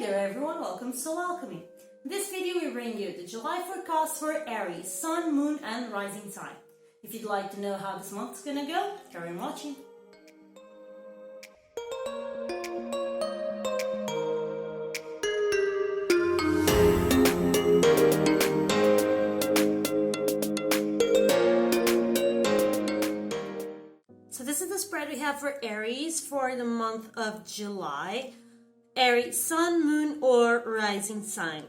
there everyone, welcome to Alchemy. In this video we bring you the July forecast for Aries, Sun, Moon and Rising sign. If you'd like to know how this month's gonna go, carry on watching. So this is the spread we have for Aries for the month of July. Aries, Sun, Moon, or Rising sign.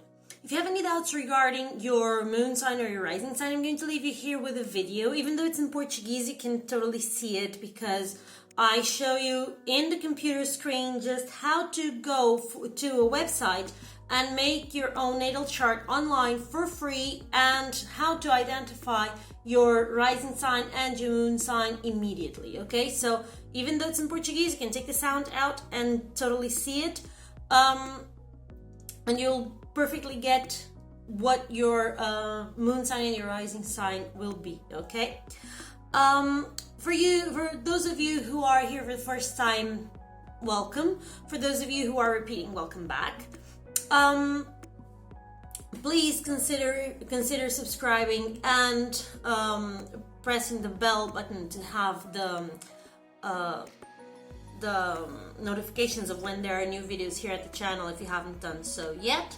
If you have any doubts regarding your moon sign or your rising sign, I'm going to leave you here with a video. Even though it's in Portuguese, you can totally see it because I show you in the computer screen just how to go to a website and make your own natal chart online for free, and how to identify your rising sign and your moon sign immediately. Okay, so even though it's in Portuguese, you can take the sound out and totally see it. And you'll perfectly get what your moon sign and your rising sign will be, okay? For those of you who are here for the first time, welcome. For those of you who are repeating, welcome back. Please consider subscribing and pressing the bell button to have the notifications of when there are new videos here at the channel if you haven't done so yet,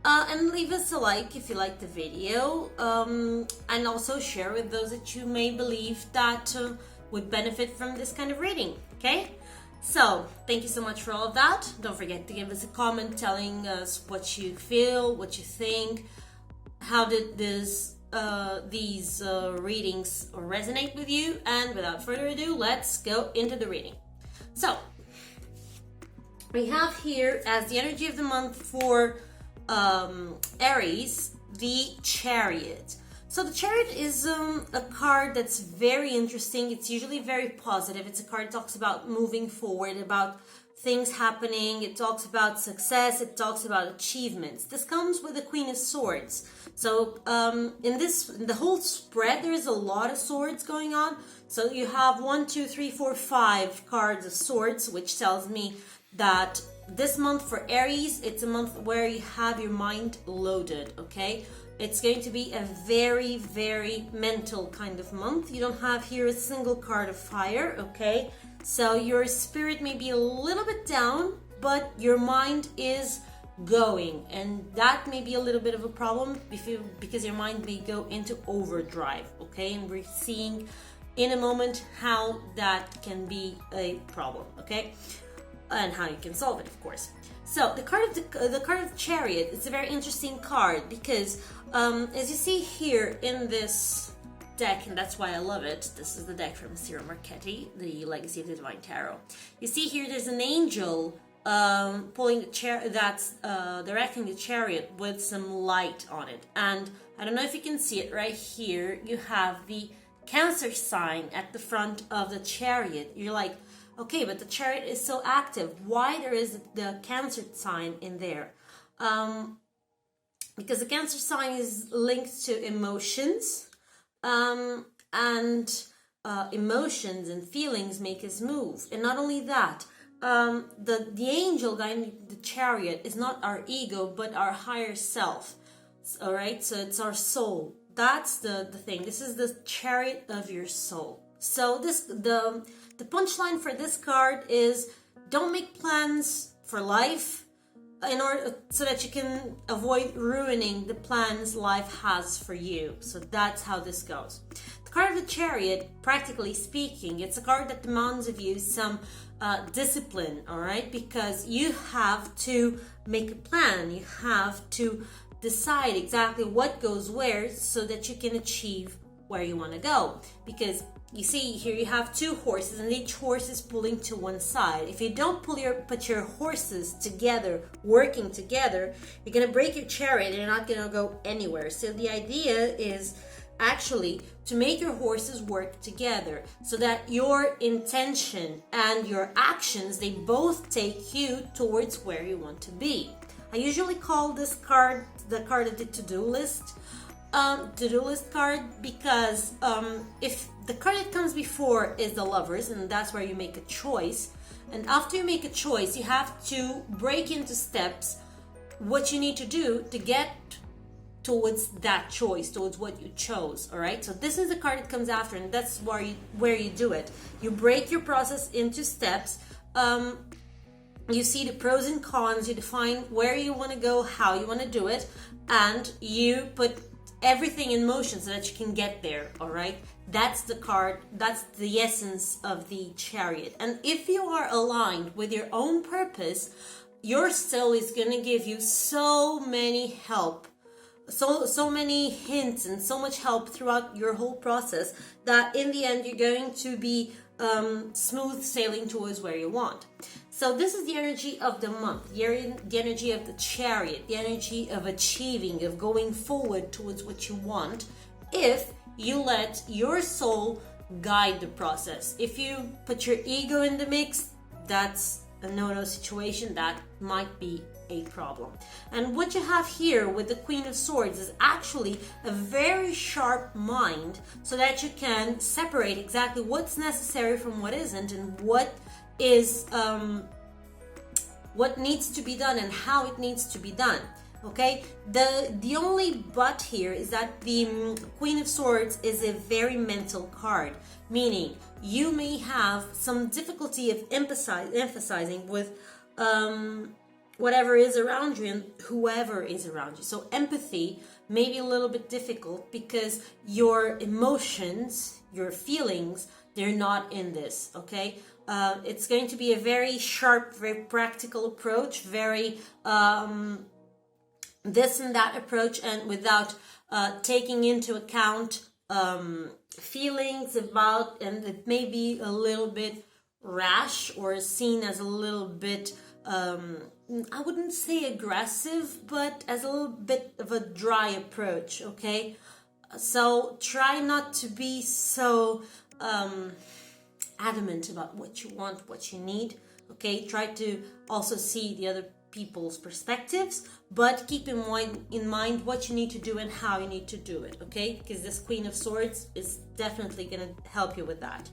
and leave us a like if you like the video, and also share with those that you may believe that would benefit from this kind of reading. Okay, so thank you so much for all of that. Don't forget to give us a comment telling us what you feel, what you think, how did these readings resonate with you, and without further ado, let's go into the reading. So, we have here as the energy of the month for Aries, the Chariot. So the Chariot is a card that's very interesting. It's usually very positive. It's a card that talks about moving forward, about things happening. It talks about success. It talks about achievements. This comes with the Queen of Swords. So in the whole spread, there is a lot of swords going on. So you have 1, 2, 3, 4, 5 cards of swords, which tells me that this month for Aries, it's a month where you have your mind loaded, okay? It's going to be a very, very mental kind of month. You don't have here a single card of fire, okay? So your spirit may be a little bit down, but your mind is going, and that may be a little bit of a problem because your mind may go into overdrive, okay? And we're seeing in a moment how that can be a problem, okay? And how you can solve it, of course. So the card of the Chariot, it's a very interesting card because as you see here in this deck, and that's why I love it, this is the deck from Ciro Marchetti, the Legacy of the Divine Tarot. You see here there's an angel pulling the chair that's directing the chariot with some light on it. And I don't know if you can see it right here, you have the Cancer sign at the front of the chariot. You're like, okay, but the chariot is so active. Why there is the Cancer sign in there? Because the Cancer sign is linked to emotions, and emotions and feelings make us move. And not only that, the angel guiding the chariot is not our ego, but our higher self. All right, so it's our soul. That's the thing. This is the chariot of your soul. So the punchline for this card is: don't make plans for life in order so that you can avoid ruining the plans life has for you. So that's how this goes. The card of the Chariot, practically speaking, it's a card that demands of you some discipline, all right? Because you have to make a plan. You have to decide exactly what goes where so that you can achieve where you want to go. Because you see here you have 2 horses and each horse is pulling to one side. If you don't put your horses together, working together, you're going to break your chariot and you're not going to go anywhere. So the idea is actually to make your horses work together so that your intention and your actions, they both take you towards where you want to be. I usually call this card the card of the to-do list. To-do list card because if the card that comes before is the Lovers, and that's where you make a choice, and after you make a choice you have to break into steps what you need to do to get towards that choice, towards what you chose. All right, so this is the card that comes after, and that's where you do it. You break your process into steps. You see the pros and cons, you define where you want to go, how you want to do it, and you put everything in motion so that you can get there. All right, that's the card, that's the essence of the Chariot. And if you are aligned with your own purpose, your soul is going to give you so many help, so many hints and so much help throughout your whole process, that in the end you're going to be smooth sailing towards where you want. So this is the energy of the month, the energy of the Chariot, the energy of achieving, of going forward towards what you want, if you let your soul guide the process. If you put your ego in the mix, that's a no-no situation. That might be a problem. And what you have here with the Queen of Swords is actually a very sharp mind, so that you can separate exactly what's necessary from what isn't, and what is what needs to be done and how it needs to be done. Okay, the only but here is that the Queen of Swords is a very mental card, meaning you may have some difficulty of emphasizing with whatever is around you and whoever is around you. So empathy may be a little bit difficult because your emotions, your feelings, they're not in this. Okay, it's going to be a very sharp, very practical approach, very this and that approach, and without taking into account feelings about, and it may be a little bit rash or seen as a little bit I wouldn't say aggressive, but as a little bit of a dry approach. Okay, so try not to be so adamant about what you want, what you need. Okay, try to also see the other people's perspectives, but keep in mind what you need to do and how you need to do it. Okay, because this Queen of Swords is definitely going to help you with that.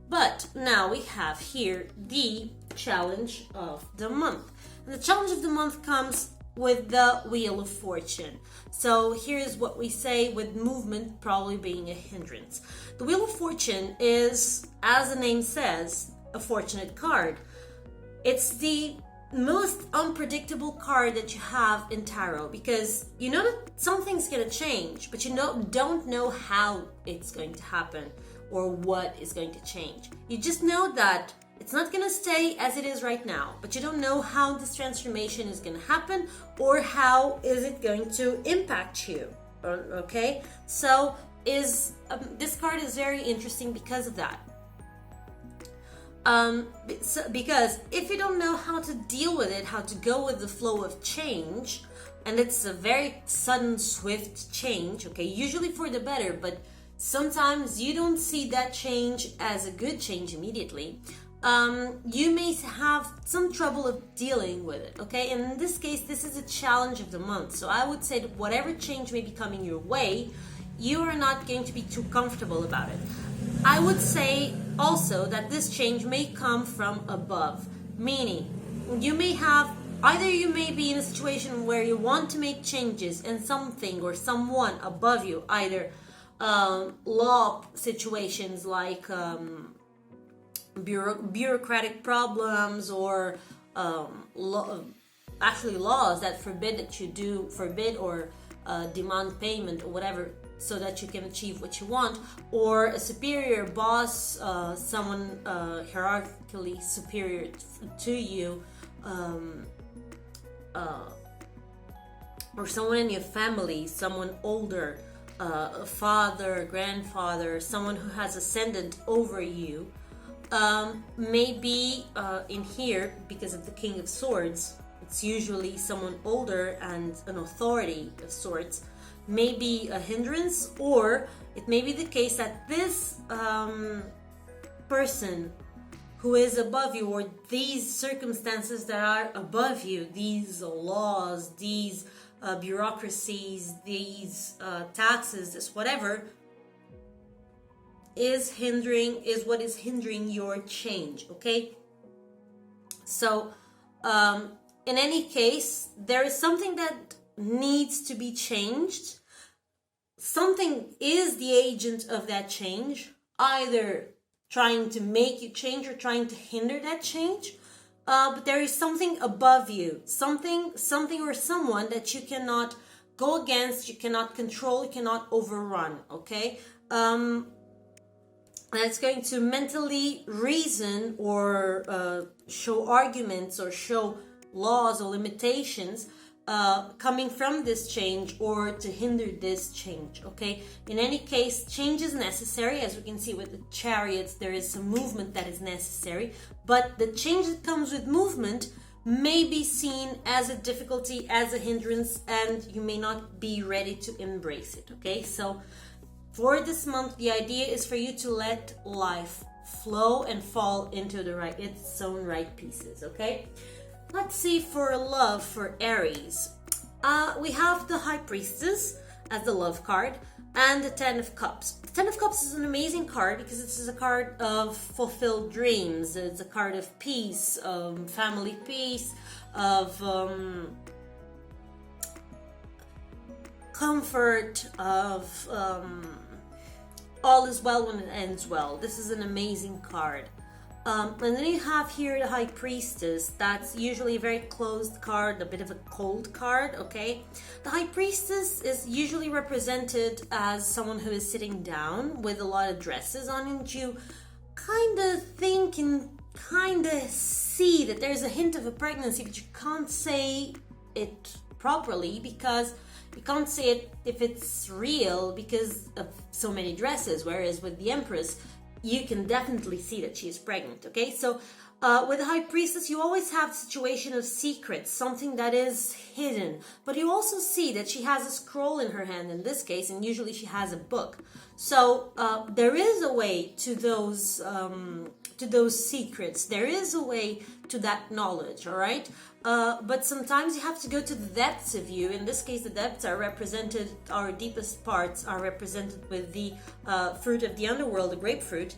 But now we have here the challenge of the month. And the challenge of the month comes with the Wheel of Fortune. So here's what we say, with movement probably being a hindrance. The Wheel of Fortune is, as the name says, a fortunate card. It's the most unpredictable card that you have in tarot, because you know that something's going to change, but you don't know how it's going to happen or what is going to change. You just know that it's not going to stay as it is right now, but you don't know how this transformation is going to happen or how is it going to impact you. Okay, so this card is very interesting because of that. Because if you don't know how to deal with it, how to go with the flow of change, and it's a very sudden, swift change, okay, usually for the better, but sometimes you don't see that change as a good change immediately. You may have some trouble of dealing with it, okay? And in this case, this is a challenge of the month. So I would say that whatever change may be coming your way, you are not going to be too comfortable about it. I would say also that this change may come from above, meaning you may have, either you may be in a situation where you want to make changes and something or someone above you, either law situations like bureaucratic problems, or laws that forbid or demand payment or whatever, so that you can achieve what you want, or a superior boss, someone hierarchically superior to you, or someone in your family, someone older, a father, grandfather, someone who has ascendant over you, maybe in here, because of the King of Swords, it's usually someone older and an authority of sorts, may be a hindrance, or it may be the case that this person who is above you, or these circumstances that are above you, these laws, these bureaucracies, these taxes, this whatever, is what is hindering your change. Okay, so in any case, there is something that needs to be changed. Something is the agent of that change, either trying to make you change or trying to hinder that change. But there is something above you, something or someone that you cannot go against, you cannot control, you cannot overrun, okay? That's going to mentally reason or show arguments or show laws or limitations coming from this change or to hinder this change, okay? In any case, change is necessary. As we can see with the chariots, there is some movement that is necessary, but the change that comes with movement may be seen as a difficulty, as a hindrance, and you may not be ready to embrace it, okay? So for this month, the idea is for you to let life flow and fall into its own right pieces, okay? Let's see for love for Aries. We have the High Priestess as the love card and the Ten of Cups. The Ten of Cups is an amazing card because this is a card of fulfilled dreams. It's a card of peace, family peace, of comfort, of all is well when it ends well. This is an amazing card. And then you have here the High Priestess. That's usually a very closed card, a bit of a cold card, okay? The High Priestess is usually represented as someone who is sitting down with a lot of dresses on, and you kind of think and kind of see that there's a hint of a pregnancy, but you can't say it properly because you can't say it if it's real because of so many dresses, whereas with the Empress, you can definitely see that she is pregnant, okay? So with the High Priestess, you always have the situation of secrets, something that is hidden. But you also see that she has a scroll in her hand in this case, and usually she has a book. So there is a way to those secrets. There is a way to that knowledge, all right? But sometimes you have to go to the depths of you. In this case, the depths are represented, our deepest parts are represented with the fruit of the underworld, the grapefruit.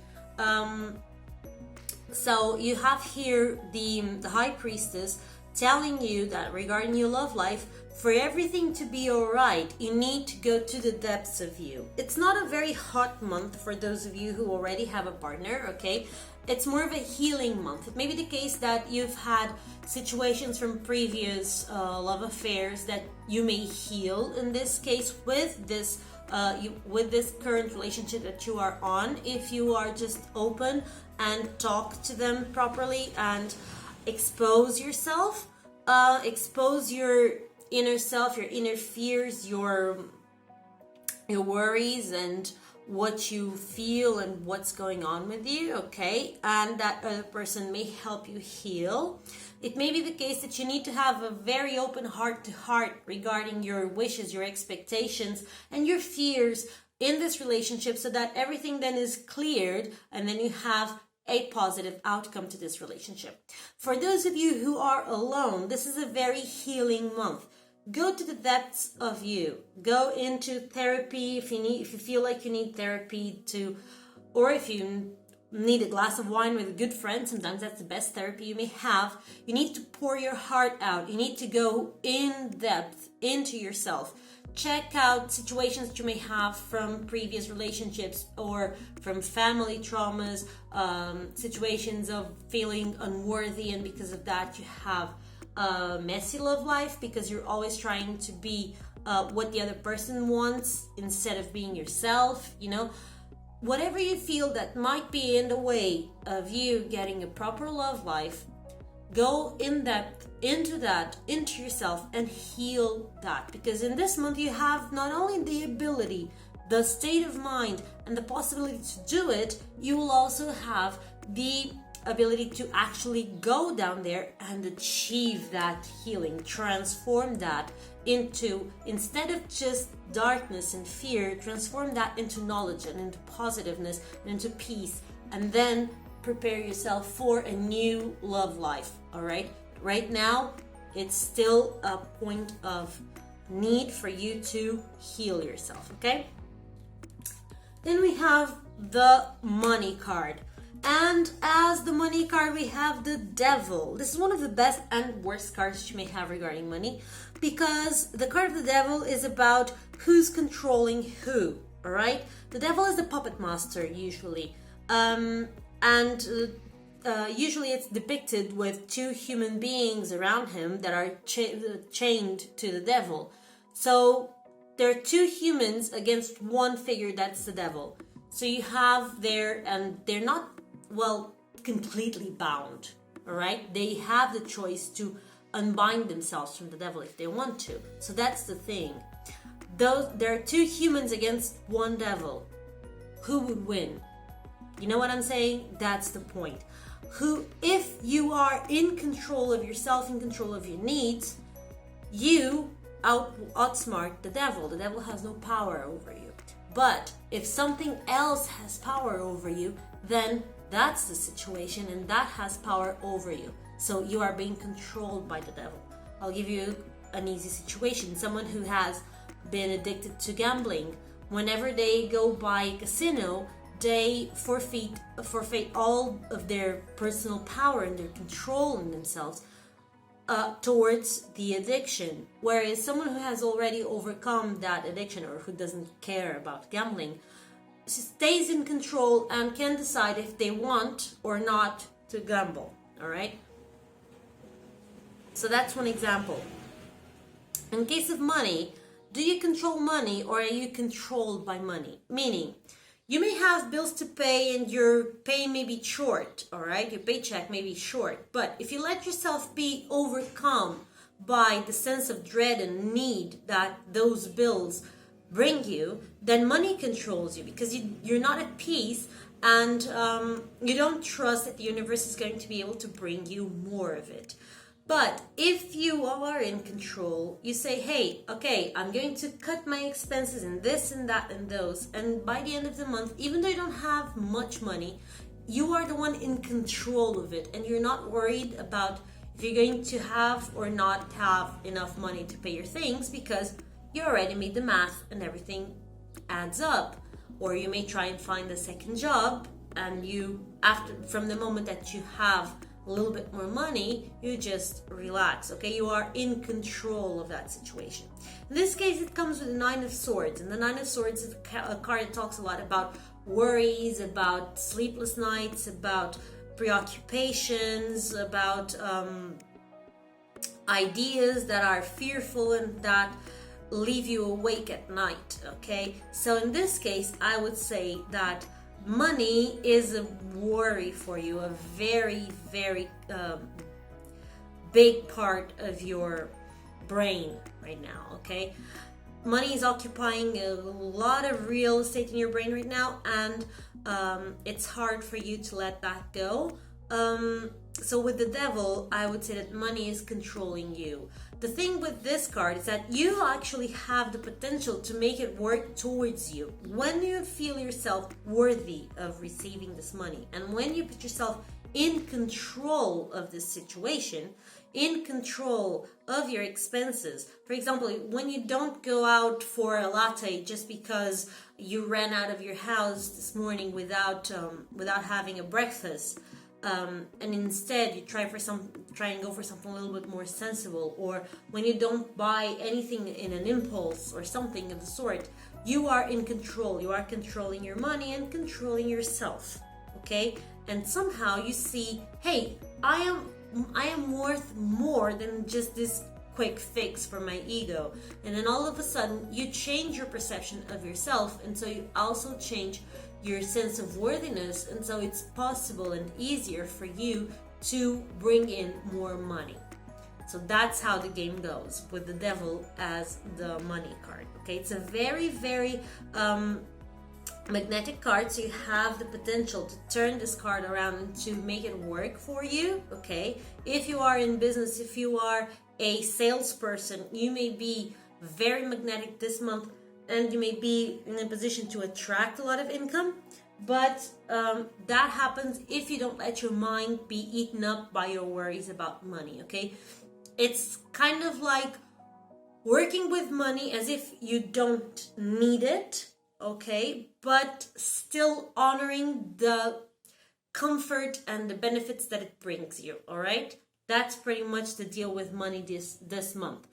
So you have here the High Priestess telling you that regarding your love life, for everything to be alright, you need to go to the depths of you. It's not a very hot month for those of you who already have a partner, okay? It's more of a healing month. It may be the case that you've had situations from previous love affairs that you may heal. In this case, with this current relationship that you are on, if you are just open and talk to them properly and expose yourself, expose your inner self, your inner fears, your worries, and what you feel and what's going on with you, okay? And that other person may help you heal. It may be the case that you need to have a very open heart to heart regarding your wishes, your expectations, and your fears in this relationship so that everything then is cleared and then you have a positive outcome to this relationship. For those of you who are alone, this is a very healing month. Go to the depths of you. Go into therapy if you feel like you need therapy or if you need a glass of wine with a good friend. Sometimes that's the best therapy you may have. You need to pour your heart out. You need to go in depth into yourself. Check out situations that you may have from previous relationships or from family traumas, situations of feeling unworthy, and because of that you have a messy love life because you're always trying to be what the other person wants instead of being yourself, you know. Whatever you feel that might be in the way of you getting a proper love life, go in depth into yourself and heal that. Because in this month you have not only the ability, the state of mind, and the possibility to do it, you will also have the ability to actually go down there and achieve that healing, transform that into, instead of just darkness and fear, transform that into knowledge and into positiveness and into peace, and then prepare yourself for a new love life. All right now it's still a point of need for you to heal yourself, okay? Then we have the money card. And as the money card, we have the devil. This is one of the best and worst cards you may have regarding money, because the card of the devil is about who's controlling who, all right? The devil is the puppet master usually. Usually it's depicted with two human beings around him that are chained to the devil. So there are two humans against one figure that's the devil. So you have there, and they're not, well, completely bound, all right? They have the choice to unbind themselves from the devil if they want to. So that's the thing. There are two humans against one devil. Who would win? You know what I'm saying? That's the point. If you are in control of yourself, in control of your needs, you outsmart the devil. The devil has no power over you. But if something else has power over you, then that's the situation, and that has power over you. So you are being controlled by the devil. I'll give you an easy situation. Someone who has been addicted to gambling, whenever they go by a casino, they forfeit all of their personal power and their control in themselves towards the addiction. Whereas someone who has already overcome that addiction, or who doesn't care about gambling, stays in control and can decide if they want or not to gamble. All right? So that's one example. In case of money, do you control money, or are you controlled by money? Meaning, you may have bills to pay and your pay may be short, all right? Your paycheck may be short. But if you let yourself be overcome by the sense of dread and need that those bills bring you, then money controls you, because you're not at peace, and you don't trust that the universe is going to be able to bring you more of it. But if you are in control, you say, hey, okay, I'm going to cut my expenses in this and that and those. And by the end of the month, even though you don't have much money, you are the one in control of it. And you're not worried about if you're going to have or not have enough money to pay your things, because you already made the math and everything adds up. Or you may try and find a second job, and from the moment that you have a little bit more money, you just relax, okay? You are in control of that situation. In this case, it comes with the Nine of Swords, and the Nine of Swords is a card that talks a lot about worries, about sleepless nights, about preoccupations, about ideas that are fearful and that leave you awake at night, okay? So in this case, I would say that money is a worry for you, a very, very big part of your brain right now, okay? Money is occupying a lot of real estate in your brain right now, and it's hard for you to let that go. So with the devil, I would say that money is controlling you. The thing with this card is that you actually have the potential to make it work towards you when you feel yourself worthy of receiving this money, and when you put yourself in control of this situation, in control of your expenses. For example, when you don't go out for a latte just because you ran out of your house this morning without having a breakfast, and instead you try and go for something a little bit more sensible, or when you don't buy anything in an impulse or something of the sort, you are in control. You are controlling your money and controlling yourself, okay? And somehow you see, hey, I am worth more than just this quick fix for my ego. And then all of a sudden you change your perception of yourself, and so you also change your sense of worthiness, and so it's possible and easier for you to bring in more money. So that's how the game goes, with the devil as the money card, okay? It's a very, very magnetic card, so you have the potential to turn this card around and to make it work for you, okay? If you are in business, if you are a salesperson, you may be very magnetic this month, and you may be in a position to attract a lot of income, but that happens if you don't let your mind be eaten up by your worries about money, okay? It's kind of like working with money as if you don't need it, okay? But still honoring the comfort and the benefits that it brings you. All right, that's pretty much the deal with money this month.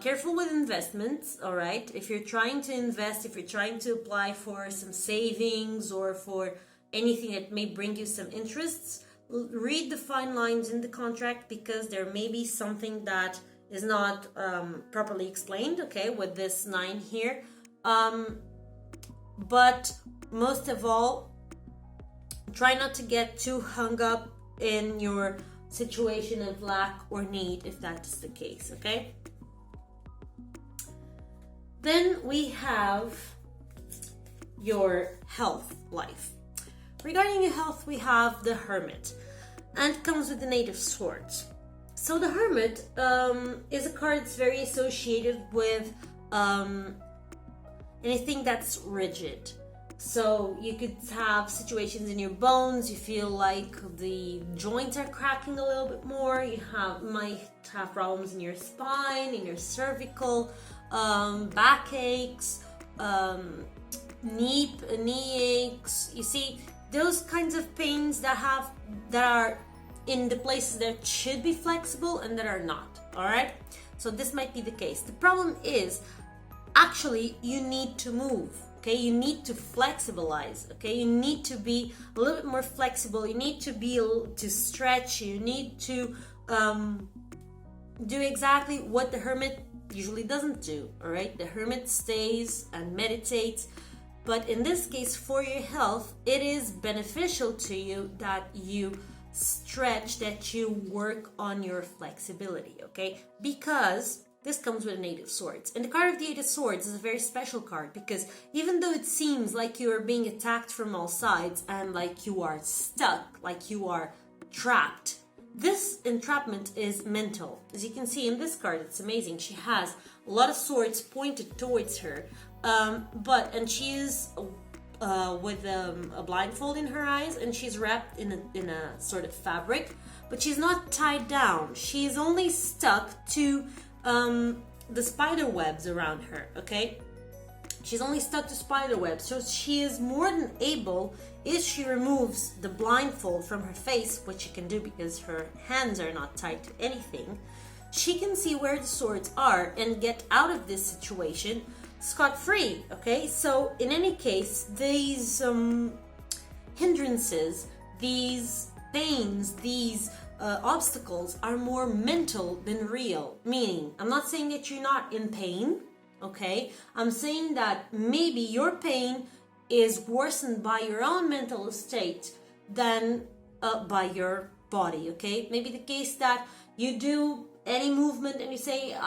Careful with investments. All right, if you're trying to invest, if you're trying to apply for some savings or for anything that may bring you some interests, read the fine lines in the contract, because there may be something that is not properly explained, okay, with this 9 here. But most of all, try not to get too hung up in your situation of lack or need, if that's the case, okay? Then we have your health life. Regarding your health, we have the Hermit, and it comes with the Knave of Swords. So the Hermit is a card that's very associated with anything that's rigid. So you could have situations in your bones, you feel like the joints are cracking a little bit more, you might have problems in your spine, in your cervical, backaches, knee aches. You see, those kinds of pains that are in the places that should be flexible and that are not. All right, so this might be the case. The problem is, actually, you need to move. Okay, you need to flexibilize. Okay, you need to be a little bit more flexible. You need to stretch. You need to do exactly what the Hermit usually doesn't do. All right, the Hermit stays and meditates, but in this case, for your health, it is beneficial to you that you stretch, that you work on your flexibility. Okay, because this comes with an 8 of Swords. And the card of the 8 of Swords is a very special card, because even though it seems like you are being attacked from all sides and like you are stuck, like you are trapped, this entrapment is mental. As you can see in this card, it's amazing. She has a lot of swords pointed towards her, and she is with a blindfold in her eyes, and she's wrapped in a sort of fabric, but she's not tied down. She's only stuck to the spider webs around her, okay? She's only stuck to spider webs, so she is more than able, if she removes the blindfold from her face, which she can do because her hands are not tied to anything, she can see where the swords are and get out of this situation scot-free, okay? So in any case, these hindrances, these pains, these obstacles are more mental than real. Meaning, I'm not saying that you're not in pain, okay? I'm saying that maybe your pain is worsened by your own mental state than by your body, okay? Maybe the case that you do any movement and you say,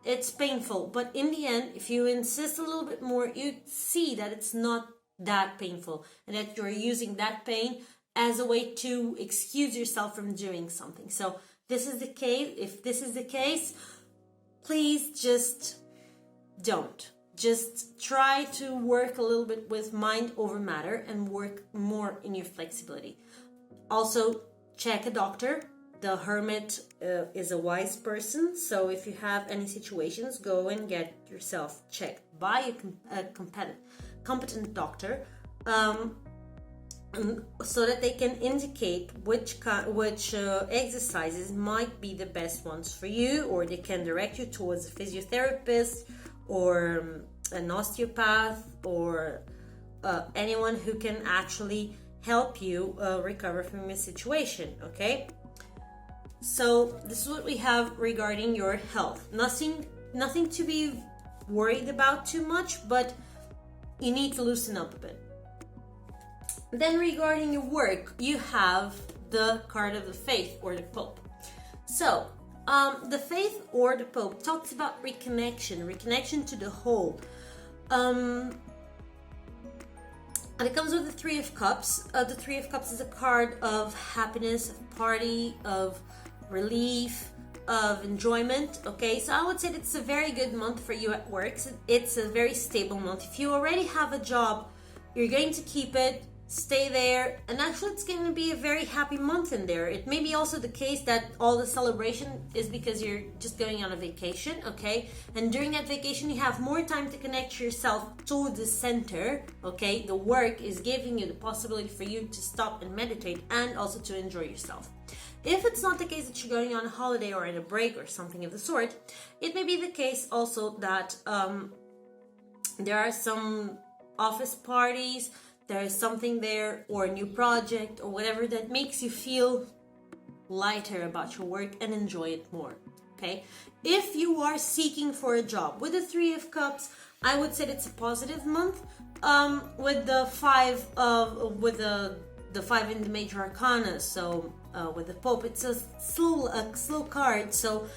it's painful, but in the end, if you insist a little bit more, you see that it's not that painful, and that you're using that pain as a way to excuse yourself from doing something. So this is the case. If this is the case, please just don't. Just try to work a little bit with mind over matter and work more in your flexibility. Also, check a doctor. The Hermit is a wise person, so if you have any situations, go and get yourself checked by a competent doctor, so that they can indicate which exercises might be the best ones for you, or they can direct you towards a physiotherapist or an osteopath, or anyone who can actually help you recover from your situation, okay? So this is what we have regarding your health. Nothing to be worried about too much, but you need to loosen up a bit. Then regarding your work, you have the card of the Faith, or the Pope. So the Faith or the Pope talks about reconnection to the whole. And it comes with the Three of Cups. The Three of Cups is a card of happiness, of party, of relief, of enjoyment. Okay, so I would say it's a very good month for you at work. It's a very stable month. If you already have a job, you're going to keep it. stay there, and actually it's going to be a very happy month in there. It may be also the case that all the celebration is because you're just going on a vacation, okay? And during that vacation you have more time to connect yourself to the center, okay? The work is giving you the possibility for you to stop and meditate and also to enjoy yourself. If it's not the case that you're going on a holiday or in a break or something of the sort, it may be the case also that there are some office parties, there is something there, or a new project or whatever that makes you feel lighter about your work and enjoy it more, okay? If you are seeking for a job with the Three of Cups, I would say it's a positive month. With the five in the major arcana, so with the Pope, it's a slow card, so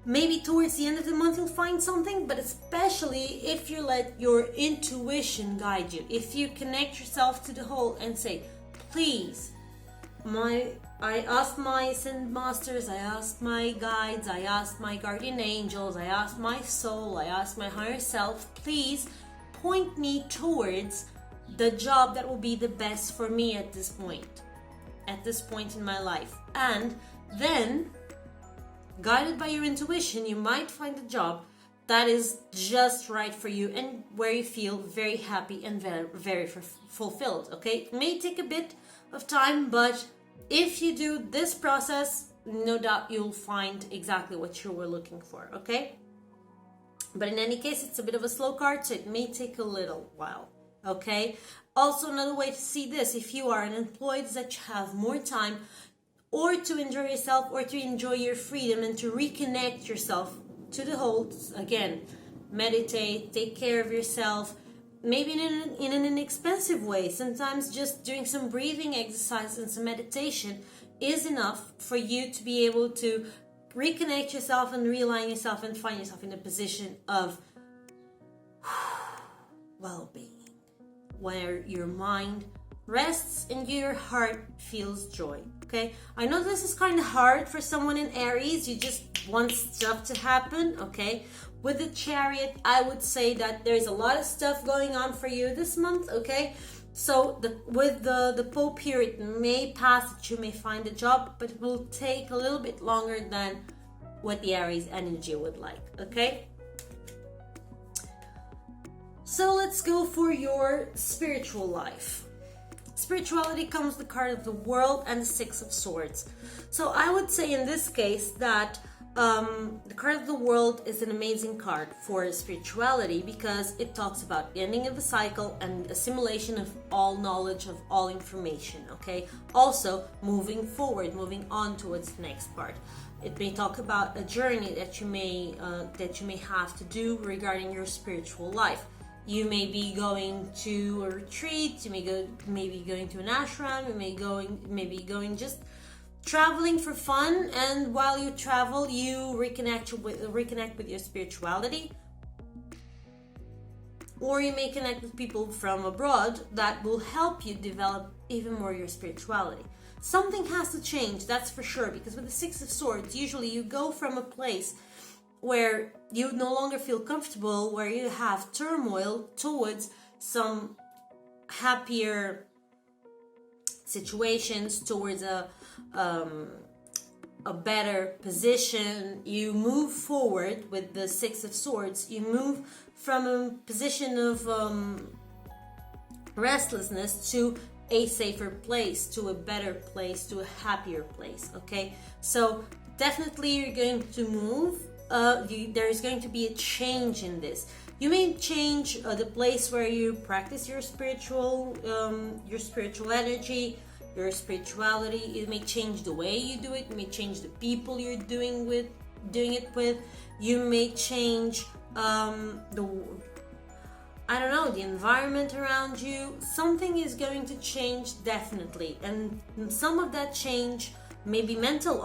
maybe towards the end of the month you'll find something, but especially if you let your intuition guide you. If you connect yourself to the whole and say, please, I asked my ascended masters, I asked my guides, I asked my guardian angels, I asked my soul, I asked my higher self, please point me towards the job that will be the best for me at this point in my life. And then, guided by your intuition, you might find a job that is just right for you and where you feel very happy and very fulfilled, okay? It may take a bit of time, but if you do this process, no doubt you'll find exactly what you were looking for, okay? But in any case, it's a bit of a slow card, so it may take a little while, okay? Also, another way to see this, if you are unemployed, is that you have more time or to enjoy yourself or to enjoy your freedom and to reconnect yourself to the whole. Again, meditate, take care of yourself, maybe in an inexpensive way. Sometimes just doing some breathing exercise and some meditation is enough for you to be able to reconnect yourself and realign yourself and find yourself in a position of well-being, where your mind rests and your heart feels joy, okay? I know this is kind of hard for someone in Aries. You just want stuff to happen, okay? With the Chariot, I would say that there's a lot of stuff going on for you this month, okay? So with the Pope here, it may pass that you may find a job, but it will take a little bit longer than what the Aries energy would like, okay? So let's go for your spiritual life. Spirituality comes the card of the World and the Six of Swords. So I would say in this case that the card of the World is an amazing card for spirituality because it talks about the ending of a cycle and assimilation of all knowledge, of all information, okay? Also, moving forward, moving on towards the next part. It may talk about a journey that you may have to do regarding your spiritual life. You may be going to a retreat, you may be going to an ashram, you may be going just traveling for fun, and while you travel, you reconnect with your spirituality. Or you may connect with people from abroad that will help you develop even more your spirituality. Something has to change, that's for sure, because with the Six of Swords, usually you go from a place where you no longer feel comfortable, where you have turmoil, towards some happier situations, towards a better position. You move forward with the Six of Swords. You move from a position of restlessness to a safer place, to a better place, to a happier place, okay? So definitely you're going to move. There is going to be a change in this. You may change the place where you practice your spiritual energy, your spirituality. It may change the way you do it. You may change the people you're doing it with. You may change the environment around you. Something is going to change definitely, and some of that change may be mental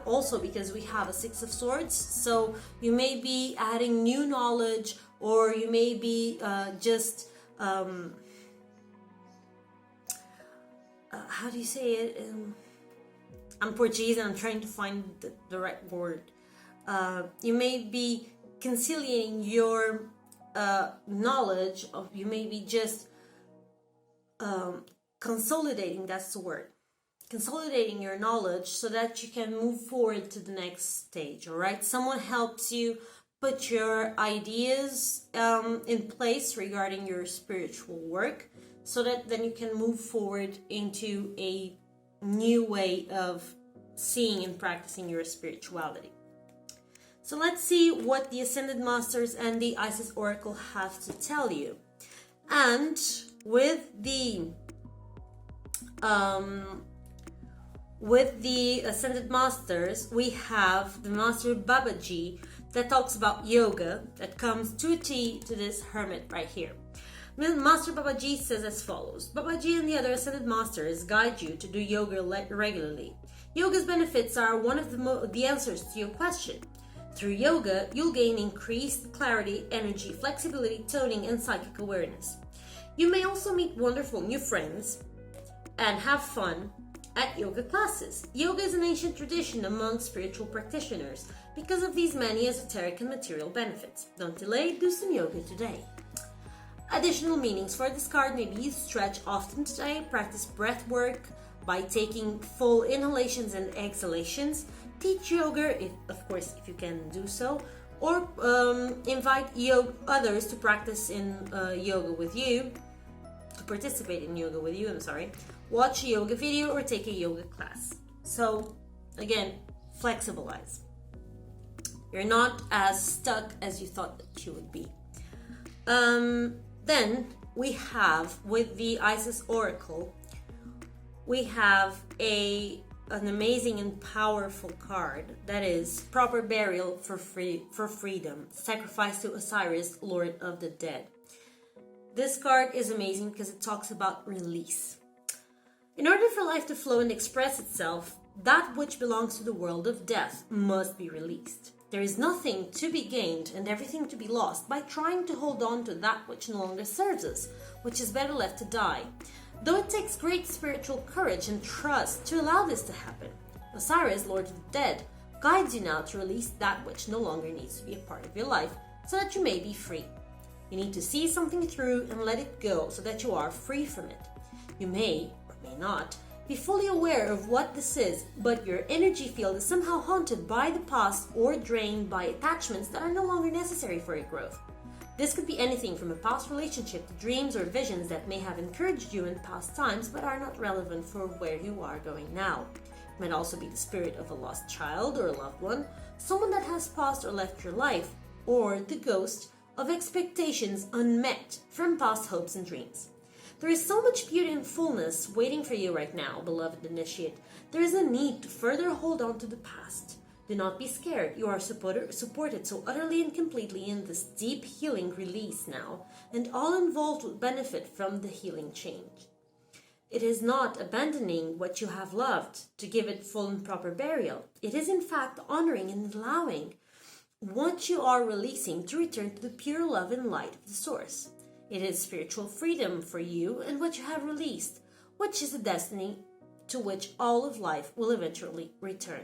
also, because we have a Six of Swords. So you may be adding new knowledge, or you may be how do you say it? I'm Portuguese and I'm trying to find the right word. You may be conciliating your knowledge of, you may be just consolidating, that's the word, consolidating your knowledge so that you can move forward to the next stage. All right, someone helps you put your ideas in place regarding your spiritual work, so that then you can move forward into a new way of seeing and practicing your spirituality. So let's see what the Ascended Masters and the Isis Oracle have to tell you. And with the Ascended Masters, we have the Master Babaji that talks about yoga, that comes to a T to this hermit right here. Master Babaji says as follows: Babaji and the other Ascended Masters guide you to do yoga regularly. Yoga's benefits are one of the answers to your question. Through yoga, you'll gain increased clarity, energy, flexibility, toning, and psychic awareness. You may also meet wonderful new friends and have fun at yoga classes. Yoga is an ancient tradition among spiritual practitioners because of these many esoteric and material benefits. Don't delay, do some yoga today. Additional meanings for this card may be: stretch often today, practice breath work by taking full inhalations and exhalations, teach yoga, if you can do so, or invite others to practice in yoga with you, to participate in yoga with you, watch a yoga video or take a yoga class. So again, flexibilize. You're not as stuck as you thought that you would be. Then we have, with the Isis Oracle, we have an amazing and powerful card that is proper burial for freedom, sacrifice to Osiris, Lord of the Dead. This card is amazing because it talks about release. In order for life to flow and express itself, that which belongs to the world of death must be released. There is nothing to be gained and everything to be lost by trying to hold on to that which no longer serves us, which is better left to die. Though it takes great spiritual courage and trust to allow this to happen, Osiris, Lord of the Dead, guides you now to release that which no longer needs to be a part of your life, so that you may be free. You need to see something through and let it go so that you are free from it. You may, or may not, be fully aware of what this is, but your energy field is somehow haunted by the past or drained by attachments that are no longer necessary for your growth. This could be anything from a past relationship to dreams or visions that may have encouraged you in past times but are not relevant for where you are going now. It might also be the spirit of a lost child or a loved one, someone that has passed or left your life, or the ghost of expectations unmet from past hopes and dreams. There is so much beauty and fullness waiting for you right now, beloved initiate. There is a need to further hold on to the past. Do not be scared. You are supported so utterly and completely in this deep healing release now, and all involved will benefit from the healing change. It is not abandoning what you have loved to give it full and proper burial. It is in fact honoring and allowing what you are releasing to return to the pure love and light of the source. It is spiritual freedom for you and what you have released, which is a destiny to which all of life will eventually return.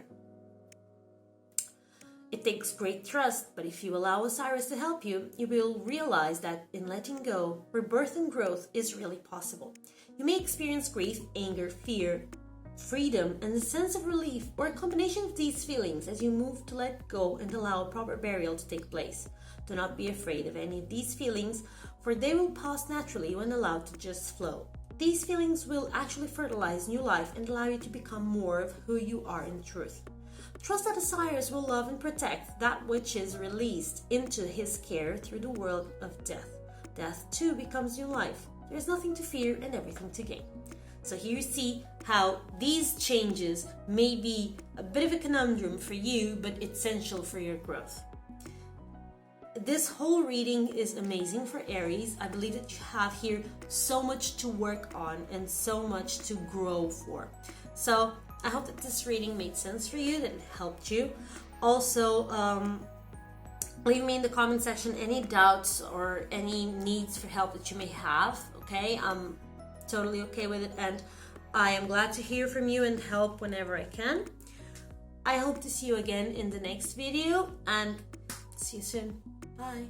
It takes great trust, but if you allow Osiris to help you, you will realize that in letting go, rebirth and growth is really possible. You may experience grief, anger, fear, freedom, and a sense of relief, or a combination of these feelings as you move to let go and allow a proper burial to take place. Do not be afraid of any of these feelings, for they will pass naturally when allowed to just flow. These feelings will actually fertilize new life and allow you to become more of who you are in truth. Trust that Osiris will love and protect that which is released into his care through the world of death. Death too becomes new life. There is nothing to fear and everything to gain. So here you see how these changes may be a bit of a conundrum for you, but essential for your growth. This whole reading is amazing for Aries. I believe that you have here so much to work on and so much to grow for. So I hope that this reading made sense for you, that it helped you. Also, leave me in the comment section any doubts or any needs for help that you may have, okay? I'm totally okay with it, and I am glad to hear from you and help whenever I can. I hope to see you again in the next video, and see you soon. Bye.